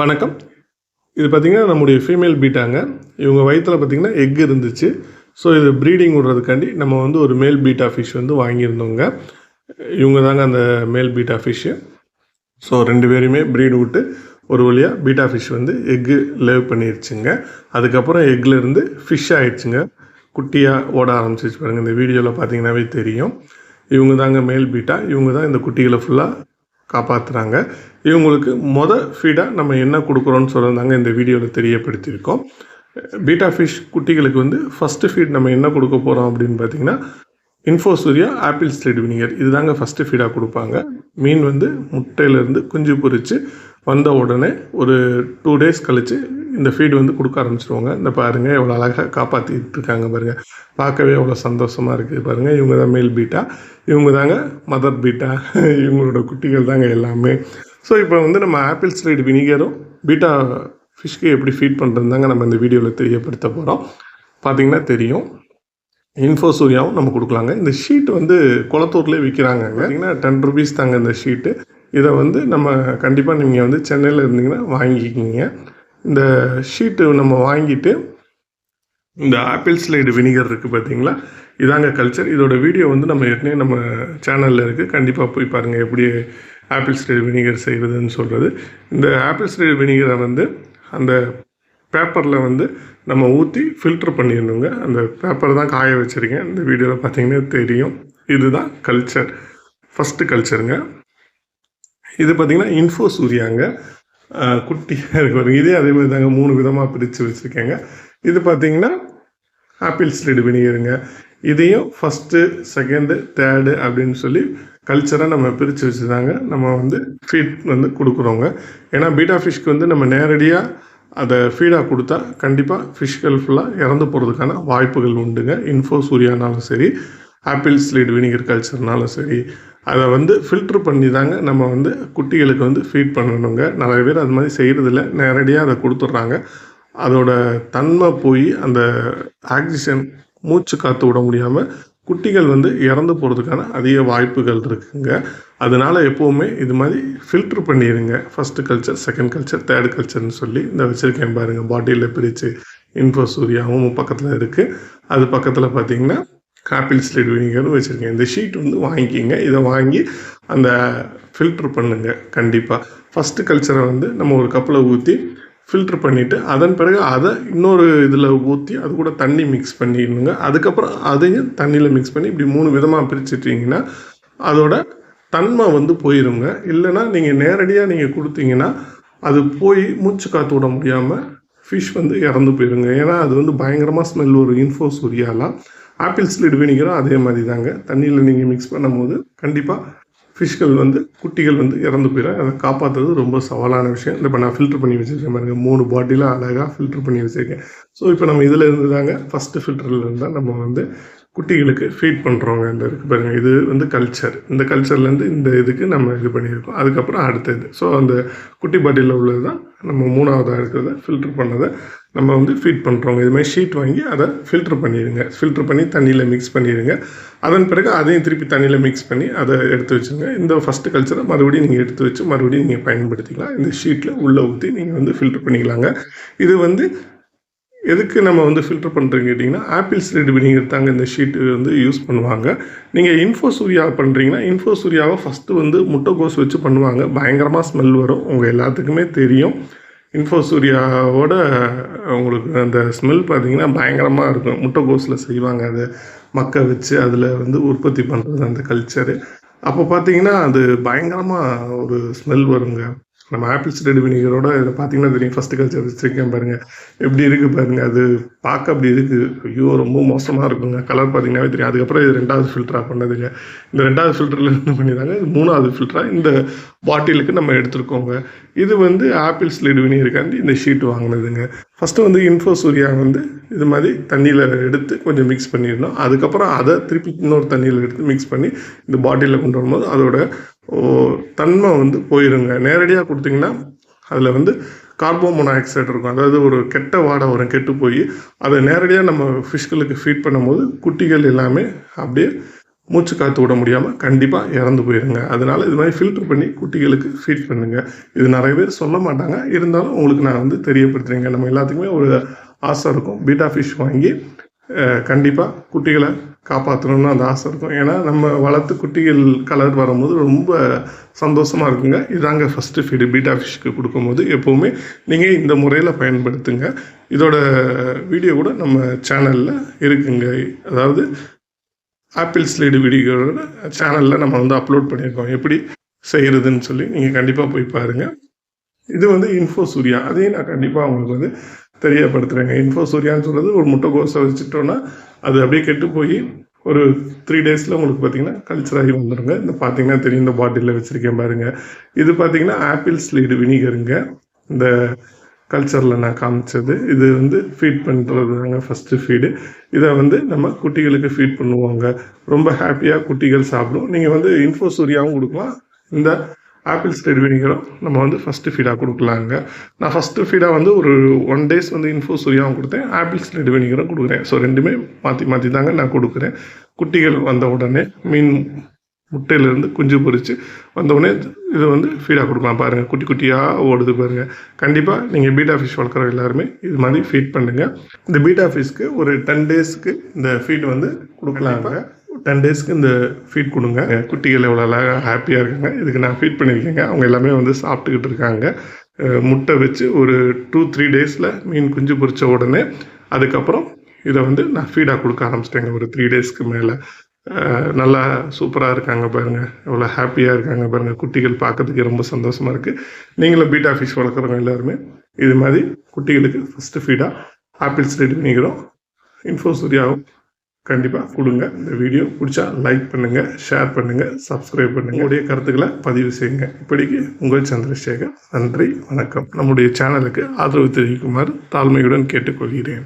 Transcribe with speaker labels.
Speaker 1: வணக்கம். இது பார்த்தீங்கன்னா, நம்முடைய ஃபீமேல் பீட்டாங்க. இவங்க வயித்துல பார்த்தீங்கன்னா, எக் இருந்துச்சு. ஸோ, இது ப்ரீடிங் விடுறதுக்காண்டி நம்ம வந்து ஒரு மேல் பீட்டா ஃபிஷ் வந்து வாங்கியிருந்தோங்க. இவங்க தாங்க அந்த மேல் பீட்டா ஃபிஷ்ஷு. ஸோ 2 பேரையுமே ப்ரீட் விட்டு ஒரு வழியா பீட்டா ஃபிஷ் வந்து எக்கு லேவ் பண்ணிருச்சுங்க. அதுக்கப்புறம் எக்லேருந்து ஃபிஷ் ஆயிடுச்சுங்க. குட்டியாக ஓட ஆரம்பிச்சிச்சு பாருங்கள். இந்த வீடியோவில் பார்த்தீங்கன்னாவே தெரியும். இவங்க தாங்க மேல் பீட்டா. இவங்க தான் இந்த குட்டிகளை ஃபுல்லாக காப்பாற்றுறாங்க. இவங்களுக்கு ஃபீடாக நம்ம என்ன கொடுக்குறோன்னு சொல்லியிருந்தாங்க இந்த வீடியோவில் தெரியப்படுத்தியிருக்கோம். பீட்டா ஃபிஷ் குட்டிகளுக்கு வந்து ஃபஸ்ட்டு ஃபீட் நம்ம என்ன கொடுக்க போகிறோம் அப்படின்னு பார்த்தீங்கன்னா, இன்ஃபோசூரியா ஆப்பிள் ஸ்லைட் வினிகர் இது தாங்க ஃபஸ்ட்டு ஃபீடாக கொடுப்பாங்க. மீன் வந்து முட்டையிலேருந்து குஞ்சு பொரித்து வந்த உடனே ஒரு 2 days கழித்து இந்த ஃபீடு வந்து கொடுக்க ஆரம்பிச்சிருவாங்க. இந்த பாருங்கள் எவ்வளோ அழகாக காப்பாற்றிட்டு இருக்காங்க பாருங்கள். பார்க்கவே எவ்வளோ சந்தோஷமாக இருக்குது பாருங்கள். இவங்க தான் மேல் பீட்டா, இவங்க தாங்க மதர் பீட்டா. இவங்களோட குட்டிகள் தாங்க எல்லாமே. ஸோ இப்போ வந்து நம்ம ஆப்பிள் ஸ்லைட் வினிகரும் பீட்டா ஃபிஷ்க்கு எப்படி ஃபீட் பண்ணுறது தாங்க நம்ம இந்த வீடியோவில் தெரியப்படுத்த போகிறோம். பார்த்திங்கன்னா தெரியும். இன்ஃபோசூரியாவும் நம்ம கொடுக்கலாங்க. இந்த ஷீட் வந்து குளத்தூர்லேயே விற்கிறாங்க. பார்த்தீங்கன்னா 10 rupees தாங்க இந்த ஷீட்டு. இதை வந்து நம்ம கண்டிப்பாக நீங்கள் வந்து சென்னையில் இருந்தீங்கன்னா வாங்கிக்கிங்க. இந்த ஷீட்டு நம்ம வாங்கிட்டு இந்த ஆப்பிள் ஸ்லைடு வினிகர் இருக்குது பார்த்தீங்களா, இதாங்க கல்ச்சர். இதோட வீடியோ வந்து நம்ம ஏற்கனவே நம்ம சேனலில் இருக்குது. கண்டிப்பாக போய் பாருங்கள் எப்படி ஆப்பிள் ஸ்லைடு வினிகர் செய்கிறதுன்னு சொல்கிறது. இந்த ஆப்பிள் ஸ்லைடு வினிகரை வந்து அந்த பேப்பரில் வந்து நம்ம ஊற்றி ஃபில்ட்ரு பண்ணிடணுங்க. அந்த பேப்பர் தான் காய வச்சுருக்கேன். இந்த வீடியோவில் பார்த்தீங்கன்னா தெரியும். இதுதான் கல்ச்சர், ஃபஸ்ட்டு கல்ச்சருங்க. இது பார்த்திங்கன்னா இன்ஃபோசூரியாங்க. குட்டியாக இருக்கு. இதே அதே மாதிரி தாங்க 3 விதமாக பிரித்து வச்சுருக்கேங்க. இது பார்த்திங்கன்னா ஆப்பிள் ஸ்லைடு வினிகருங்க. இதையும் ஃபஸ்ட்டு, செகண்டு, தேர்டு அப்படின்னு சொல்லி கல்ச்சராக நம்ம பிரித்து வச்சுதாங்க நம்ம வந்து ஃபீட் வந்து கொடுக்குறோங்க. ஏன்னா பீட்டா ஃபிஷ்க்கு வந்து நம்ம நேரடியாக அதை ஃபீடாக கொடுத்தா கண்டிப்பாக ஃபிஷ்கள் ஃபுல்லாக இறந்து போகிறதுக்கான வாய்ப்புகள் உண்டுங்க. இன்ஃபோசூரியானாலும் சரி, ஆப்பிள் ஸ்லைடு வினிகர் கல்ச்சர்னாலும் சரி, அதை வந்து ஃபில்ட்ரு பண்ணி தாங்க நம்ம வந்து குட்டிகளுக்கு வந்து ஃபீட் பண்ணணுங்க. நிறைய பேர் அது மாதிரி செய்கிறதில்ல, நேரடியாக அதை கொடுத்துட்றாங்க. அதோட தன்மை போய் அந்த ஆக்சிஜன் மூச்சு காற்று விட முடியாமல் குட்டிகள் வந்து இறந்து போகிறதுக்கான அதிக வாய்ப்புகள் இருக்குங்க. அதனால் எப்போவுமே இது மாதிரி ஃபில்ட்ரு பண்ணிடுங்க. First culture, second culture, third கல்ச்சர்னு சொல்லி இந்த வச்சுருக்கேன் பாருங்கள். பாட்டிலில் பிரித்து இன்ஃபோசூரியாவும் பக்கத்தில் இருக்குது. அது பக்கத்தில் பார்த்திங்கன்னா ஆப்பிள் ஸ்லைடு வினிகரும் வச்சுருக்கேன். இந்த ஷீட் வந்து வாங்கிக்கிங்க. இதை வாங்கி அந்த ஃபில்ட்ரு பண்ணுங்க. கண்டிப்பாக ஃபஸ்ட்டு கல்ச்சரை வந்து நம்ம ஒரு கப்பில் ஊற்றி ஃபில்ட்ரு பண்ணிவிட்டு அதன் பிறகு அதை இன்னொரு இதில் ஊற்றி அது கூட தண்ணி மிக்ஸ் பண்ணிடணுங்க. அதுக்கப்புறம் அதையும் தண்ணியில் மிக்ஸ் பண்ணி இப்படி 3 விதமாக பிரிச்சுட்டிங்கன்னா அதோட தன்மை வந்து போயிருங்க. இல்லைன்னா நீங்கள் நேரடியாக நீங்கள் கொடுத்தீங்கன்னா அது போய் மூச்சு காற்று விட முடியாமல் ஃபிஷ் வந்து இறந்து போயிருங்க. ஏன்னா அது வந்து பயங்கரமாக ஸ்மெல் ஒரு இன்ஃபோசூரியாலாம். ஆப்பிள் ஸ்லைடு வினிகரும் அதே மாதிரி தாங்க. தண்ணியில் நீங்கள் மிக்ஸ் பண்ணும்போது கண்டிப்பாக ஃபிஷ்கள் வந்து குட்டிகள் வந்து இறந்து போயிடும். அதை காப்பாற்றுறது ரொம்ப சவாலான விஷயம். இப்போ நான் ஃபில்ட்ரு பண்ணி வச்சுருக்கேன் பாருங்கள். 3 பாட்டிலும் அழகாக ஃபில்ட்ரு பண்ணி வச்சுருக்கேன். ஸோ இப்போ நம்ம இதில் இருந்து தாங்க ஃபஸ்ட்டு ஃபில்டரில் இருந்தால் நம்ம வந்து குட்டிகளுக்கு ஃபீட் பண்ணுறோங்க. இந்த இருக்குது பாருங்கள், இது வந்து கல்ச்சர். இந்த கல்ச்சர்லேருந்து இந்த இதுக்கு நம்ம இது பண்ணியிருக்கோம். அதுக்கப்புறம் அடுத்தது. ஸோ அந்த குட்டி பாட்டிலில் உள்ளது தான் நம்ம 3வதாக இருக்கிறத ஃபில்ட்ரு பண்ணதை நம்ம வந்து ஃபீட் பண்ணுறோங்க. இதுமாதிரி ஷீட் வாங்கி அதை ஃபில்ட்ரு பண்ணிடுங்க. ஃபில்ட்ரு பண்ணி தண்ணியில் மிக்ஸ் பண்ணிடுங்க. அதன் பிறகு அதையும் திருப்பி தண்ணியில் மிக்ஸ் பண்ணி அதை எடுத்து வச்சுருங்க. இந்த ஃபஸ்ட்டு கல்ச்சரை மறுபடியும் நீங்கள் எடுத்து வச்சு மறுபடியும் நீங்கள் பயன்படுத்திக்கலாம். இந்த ஷீட்டில் உள்ளே ஊற்றி நீங்கள் வந்து ஃபில்ட்ரு பண்ணிக்கலாங்க. இது வந்து எதுக்கு நம்ம வந்து ஃபில்ட்ரு பண்ணுறீங்க கேட்டிங்கன்னா, ஆப்பிள் ஸ்லைடு வினிகர் தாங்க இந்த ஷீட்டு வந்து யூஸ் பண்ணுவாங்க. நீங்கள் இன்ஃபோசூரியா பண்ணுறீங்கன்னா இன்ஃபோசூரியாவை ஃபஸ்ட்டு வந்து முட்டைக்கோஸ் வச்சு பண்ணுவாங்க. பயங்கரமாக ஸ்மெல் வரும், உங்கள் எல்லாத்துக்குமே தெரியும். இன்ஃபோசூரியாவோட உங்களுக்கு அந்த ஸ்மெல் பார்த்திங்கன்னா பயங்கரமாக இருக்கும். முட்டைக்கோஸில் செய்வாங்க, அதை மக்க வச்சு அதில் வந்து உற்பத்தி பண்ணுறது அந்த கல்ச்சரு. அப்போ பார்த்திங்கன்னா அது பயங்கரமாக ஒரு ஸ்மெல் வருங்க. நம்ம ஆப்பிள் ஸ்லைடு வினிகரோட இதை பார்த்திங்கன்னா தெரியும். ஃபஸ்ட்டு கல்ச்சர் வச்சுருக்கேன் பாருங்கள், எப்படி இருக்குது பாருங்கள். அது பார்க்க அப்படி இருக்குது. ஐயோ ரொம்ப மோசமாக இருக்குங்க. கலர் பார்த்திங்கன்னாவே தெரியும். அதுக்கப்புறம் இது 2வது ஃபில்டராக பண்ணதுங்க. இந்த 2வது ஃபில்டரில் இருந்து பண்ணிடுறாங்க. இது 3வது ஃபில்டராக இந்த பாட்டிலுக்கு நம்ம எடுத்துருக்கோங்க. இது வந்து ஆப்பிள் ஸ்லைடு வினிகருக்காண்டி இந்த ஷீட் வாங்கினதுங்க. ஃபஸ்ட்டு வந்து இன்ஃபோசூரியா வந்து இது மாதிரி தண்ணியில் எடுத்து கொஞ்சம் மிக்ஸ் பண்ணிடணும். அதுக்கப்புறம் அதை திருப்பி இன்னொரு தண்ணியில் எடுத்து மிக்ஸ் பண்ணி இந்த பாட்டிலில் கொண்டு வரும்போது அதோட தன்மை வந்து போயிருங்க. நேரடியாக கொடுத்திங்கன்னா அதில் வந்து கார்பன் மோனாக்சைடு இருக்கும். அதாவது ஒரு கெட்ட வாடை வரும், கெட்டு போய் அதை நேரடியாக நம்ம ஃபிஷ்களுக்கு ஃபீட் பண்ணும்போது குட்டிகள் எல்லாமே அப்படியே மூச்சு காற்று விட முடியாமல் கண்டிப்பாக இறந்து போயிருங்க. அதனால் இது மாதிரி ஃபில்டர் பண்ணி குட்டிகளுக்கு ஃபீட் பண்ணுங்கள். இது நிறைய பேர் சொல்ல மாட்டாங்க, இருந்தாலும் உங்களுக்கு நான் வந்து தெரியப்படுத்துறேங்க. நம்ம எல்லாத்துக்குமே ஒரு ஆசை இருக்கும், பீட்டா ஃபிஷ் வாங்கி கண்டிப்பாக குட்டிகளை காப்பாற்றணும்னு அந்த ஆசை இருக்கும். ஏன்னா நம்ம வளர்த்து குட்டிகள் கலர் வரும்போது ரொம்ப சந்தோஷமாக இருக்குங்க. இதாங்க ஃபஸ்ட்டு ஃபீடு பீட்டா ஃபிஷ்க்கு கொடுக்கும்போது எப்போவுமே நீங்கள் இந்த முறையில் பயன்படுத்துங்க. இதோட வீடியோ கூட நம்ம சேனலில் இருக்குங்க. அதாவது ஆப்பிள் ஸ்லைடு வீடியோட சேனலில் நம்ம வந்து அப்லோட் பண்ணியிருக்கோம், எப்படி செய்கிறதுன்னு சொல்லி. நீங்கள் கண்டிப்பாக போய் பாருங்கள். இது வந்து இன்ஃபோ சூர்யா, அதையும் நான் கண்டிப்பாக உங்களுக்கு வந்து தெரியப்படுத்துகிறேங்க. இன்ஃபோ சூர்யான்னு சொல்கிறது ஒரு முட்டைக்கோஸை வச்சுட்டோன்னா அது அப்படியே கெட்டு போய் ஒரு 3 டேஸில் உங்களுக்கு பார்த்திங்கன்னா கல்ச்சராகி வந்துடுங்க. இந்த பார்த்திங்கன்னா தெரியும், இந்த பாட்டிலில் வச்சுருக்கேன் பாருங்கள். இது பார்த்திங்கன்னா ஆப்பிள் ஸ்லைடு வினிகருங்க. இந்த கல்ச்சரில் நான் காமிச்சது இது வந்து ஃபீட் பண்ணுறது தாங்க ஃபஸ்ட்டு ஃபீடு. இதை வந்து நம்ம குட்டிகளுக்கு ஃபீட் பண்ணுவாங்க. ரொம்ப ஹாப்பியாக குட்டிகள் சாப்பிடும். நீங்கள் வந்து இன்ஃபோ சூர்யாவும் கொடுக்கலாம், இந்த ஆப்பிள் ஸ்லைடு வினிகரும் நம்ம வந்து ஃபஸ்ட்டு ஃபீடாக கொடுக்கலாங்க. நான் ஃபஸ்ட்டு ஃபீடாக வந்து ஒரு 1 டேஸ் வந்து இன்ஃபோ சூர்யாவும் கொடுத்தேன், ஆப்பிள் ஸ்லைடு வினிகரும் கொடுக்குறேன். ஸோ ரெண்டுமே மாற்றி தாங்க நான் கொடுக்குறேன். குட்டிகள் வந்த உடனே மீன் முட்டையிலேருந்து குஞ்சு பொறிச்சு வந்தவுடனே இதை வந்து ஃபீடாக கொடுக்கலாம். பாருங்கள், குட்டி குட்டியாக ஓடுது பாருங்கள். கண்டிப்பாக நீங்கள் பீட்டா ஃபிஷ் வளர்க்குற எல்லாருமே இது மாதிரி ஃபீட் பண்ணுங்கள். இந்த பீட்டா ஃபிஷ்க்கு ஒரு 10 டேஸ்க்கு இந்த ஃபீட் வந்து கொடுக்கலாங்க. 10 டேஸ்க்கு இந்த ஃபீட் கொடுங்க. குட்டிகள் எவ்வளோ அழகாக ஹாப்பியாக இருக்காங்க. இதுக்கு நான் ஃபீட் பண்ணியிருக்கேங்க. அவங்க எல்லாமே வந்து சாப்பிட்டுக்கிட்டு இருக்காங்க. முட்டை வச்சு ஒரு 2-3 டேஸில் மீன் குஞ்சு பொறிச்ச உடனே அதுக்கப்புறம் இதை வந்து நான் ஃபீடாக கொடுக்க ஆரம்பிச்சிட்டேங்க. ஒரு 3 டேஸ்க்கு மேலே நல்லா சூப்பராக இருக்காங்க பாருங்கள், எவ்வளோ ஹாப்பியாக இருக்காங்க பாருங்கள். குட்டிகள் பார்க்கறதுக்கு ரொம்ப சந்தோஷமாக இருக்குது. நீங்களும் பீட்டா ஃபிஷ் வளர்க்குறவங்க எல்லாருமே இது மாதிரி குட்டிகளுக்கு ஃபஸ்ட்டு ஃபீடாக ஆப்பிள் ஸ்லைடு வினிகரும் இன்ஃபோ சூர்யாவும் கண்டிப்பாக கொடுங்க. இந்த வீடியோ பிடிச்சா லைக் பண்ணுங்கள், ஷேர் பண்ணுங்கள், சப்ஸ்கிரைப் பண்ணுங்கள். உங்களுடைய கருத்துக்களை பதிவு செய்யுங்க. இப்படிக்கு உங்கள் சந்திரசேகர். நன்றி, வணக்கம். நம்முடைய சேனலுக்கு ஆதரவு தெரிவிக்குமாறு தாழ்மையுடன் கேட்டுக்கொள்கிறேன்.